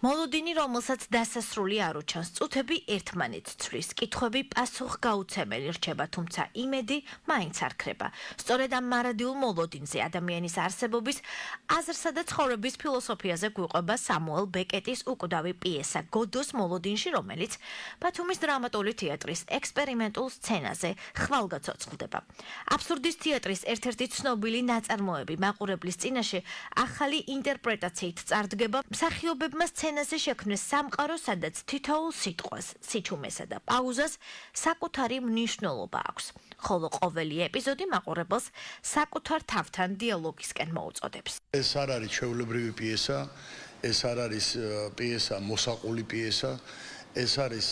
მოლოდინი, რომელსაც დასასრული არ უჩანს, წუთები ერთმანეთს ცვლის, კითხვები პასუხგაუცემელი რჩება, თუმცა იმედი მაინც არ ქრება. სწორედ ამ მარადიულ მოლოდინზე ადამიანის არსებობის აზრსა და ცხოვრების ფილოსოფიაზე გვიყვება სამუელ ბეკეტის უკვდავი პიესა გოდოს მოლოდინში, რომელიც ბათუმის დრამატული თეატრის ექსპერიმენტულ სცენაზე ხვალგაცოცხლდება. აბსურდის თეატრის ერთ-ერთი ცნობილი ნაწარმოები მაყურებლის წინაშე ახალი ინტერპრეტაციით წარდგება. მსახიობებმა სცენაზე შექმნეს სამყარო, სადაც თითოეულ სიტყვას, სიჩუმესა და პაუზას საკუთარი მნიშვნელობა აქვს, ხოლო ყოველი ეპიზოდი მაყურებელს საკუთარ თავთან დიალოგისკენ მოუწოდებს. ეს არ არის ჩვეულებრივი პიესა, ეს არ არის პიესა, მოსაყული პიესა, ეს არის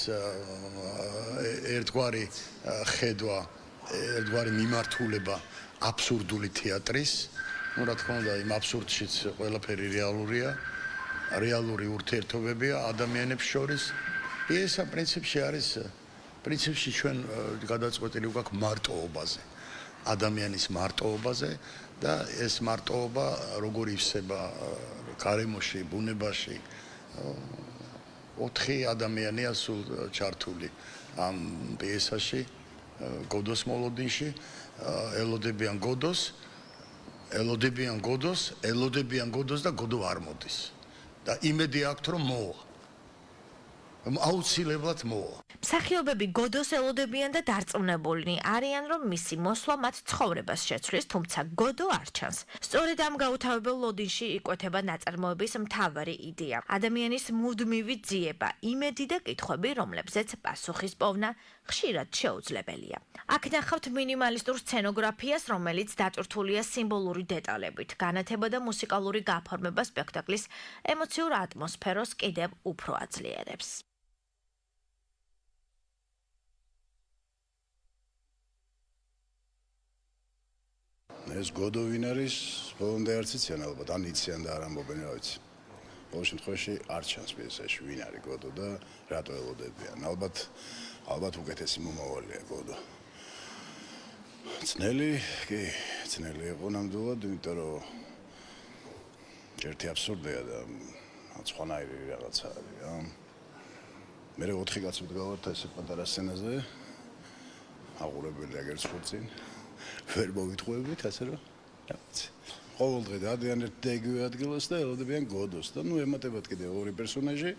ერთგვარი ხედვა, ერთგვარი მიმართულება აბსურდული თეატრის. Ну, რა თქმა უნდა, იმ აბსურდშიც ყველაფერი რეალურია. რეალური ურთიერთობებია ადამიანებს შორის. პიესა პრინციპში ჩვენ გადაწყვეტილი გვაქვს მარტოობაზე, ადამიანის მარტოობაზე და ეს მარტოობა როგორ ივსება გარემოში, ბუნებაში. 4 ადამიანია სულ ჩართული ამ პიესაში, გოდოს მოლოდინში, ელოდებიან გოდოს და გოდო არ მოდის. და იმედი აქვთ რომ მოვა. აუცილებლად მოვა. მსახიობები გოდოს ელოდებიან და დარწმუნებულნი არიან, რომ მისი მოსვლა მათ ცხოვრებას შეცვლის, თუმცა გოდო არ ჩანს. სწორედ ამ გაუთავებელ ლოდინში იკვეთება ნაწარმოების მთავარი იდეა. ადამიანის მუდმივი ძიება, იმედი და კითხვები, რომლებზეც პასუხის პოვნა ხშირად შეუძლებელია. აქ ნახავთ მინიმალისტურ სცენოგრაფიას, რომელიც დატვირთულია სიმბოლური დეტალებით. განათება და მუსიკალური გაფორმება სპექტაკლის ემოციურ ატმოსფეროს კიდევ უფრო აძლიერებს. ეს გოდო ვინ არის? ბოლომდე არც იციან ალბათ, ან იციან და არ ამბობენ, რა ვიცი. ყოველ შემთხვევაში არ ჩანს პიესაში ვინ არის გოდო და რატო ელოდებიან. ალბათ უკეთესი მომავალია გოდო. ძნელი იყო ნამდვილად, იმიტომ რომ ერთი აბსურდია და სხვანაირი რაღაცა არის, რა. მე 4 კაცი ვდგავართ ესე პატარა სცენაზე. აღურებელი აგერც ხურცინ. ვერ მოვიტყვებით, ასე რომ, რა ვიცი. ყოველ დღე დადიან ერთ და იგივე ადგილას და ელოდებიან გოდოს და ემატებათ კიდე 2 პერსონაჟი.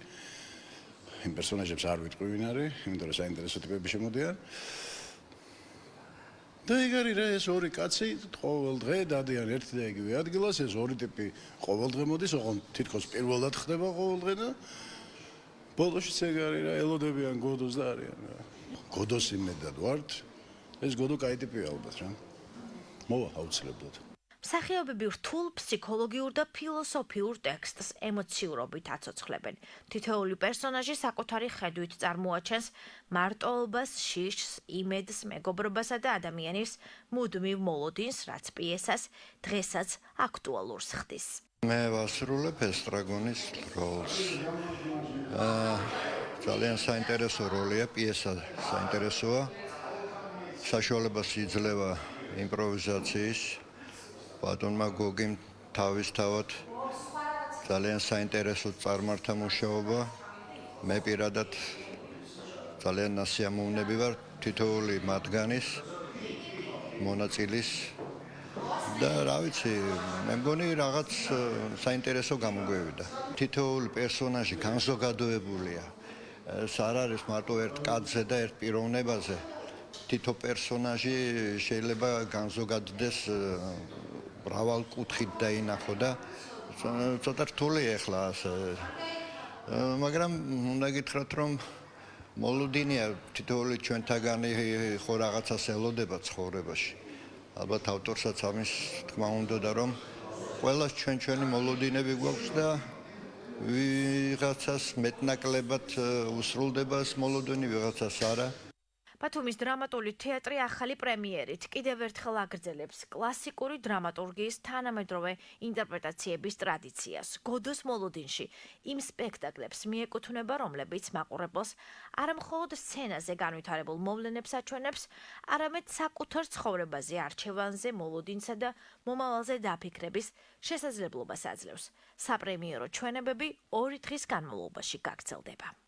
იმ პერსონაჟებს არ ვიტყვი ვინ არის, იმიტომ რომ საინტერესო ტიპები შემოდიან. და ეგ არის რა, ეს 2 კაცი ყოველ დღე დადიან ერთ და იგივე ადგილას, ეს 2 ტიპი ყოველ დღე მოდის, ოღონდ თითქოს პირველად ხდება ყოველ დღე და ბოლოშიც ეგ არის რა, ელოდებიან გოდოს და არიან რა. გოდოს იმედად ვართ. ეს გოდო კაი ტიპია ალბათ რა. მოვა აუცილებლად. მსახიობები რთულ ფსიქოლოგიურ და ფილოსოფიურ ტექსტს ემოციურობით აცოცხლებენ. თითოეული პერსონაჟი საკუთარი ხედვით წარმოაჩენს მარტოობას, შიშს, იმედს, მეგობრობასა და ადამიანის მუდმივ მოლოდინს, რაც პიესას დღესაც აქტუალურს ხდის. მე ვასრულებ ესტრაგონის როლს. ძალიან საინტერესო როლია, პიესა საინტერესოა. საშუალებას იძლევა იმპროვიზაციის. ბატონმა გოგიმ თავისთავად ძალიან საინტერესო წარმართა მუშაობა. მე პირადად ძალიან ნასიამოვნები ვარ თითოეული მათგანის მონაწილის და რა ვიცი, მე მგონი რაღაც საინტერესო გამოგვევიდა. თითოეული პერსონაჟი განზოგადოებულია. ეს არ არის მარტო ერთ კაცზე და ერთ პიროვნებაზე. თითო პერსონაჟი შეიძლება განზოგადდეს მრავალ კუთხით დაინახო და ცოტა რთული ახლა ასე. მაგრამ უნდა გითხრათ, რომ მოლოდინია თითოეული ჩვენთაგანი ხო რაღაცას ელოდება ცხოვრებაში. ალბათ ავტორსაც ამის თქმა უნდა, რომ ყველას ჩვენი მოლოდინები გვაქვს და ვიღაცას მეტნაკლებად უსრულდება ეს მოლოდინი, ვიღაცას არა. ბათუმის დრამატული თეატრი ახალი პრემიერით კიდევ ერთხელ აგრძელებს კლასიკური დრამატურგიის თანამედროვე ინტერპრეტაციების ტრადიციას. გოდოს მოლოდინში იმ სპექტაკლებს მიეკუთვნება, რომლებიც მაყურებელს არა მხოლოდ სცენაზე განვითარებულ მოვლენებს აჩვენებს, არამედ საკუთარ ცხოვრებაზე, არჩევანზე, მოლოდინსა და მომავალზე დაფიქრების შესაძლებლობას აძლევს. საპრემიერო ჩვენებები 2 დღის განმავლობაში გაგრძელდება.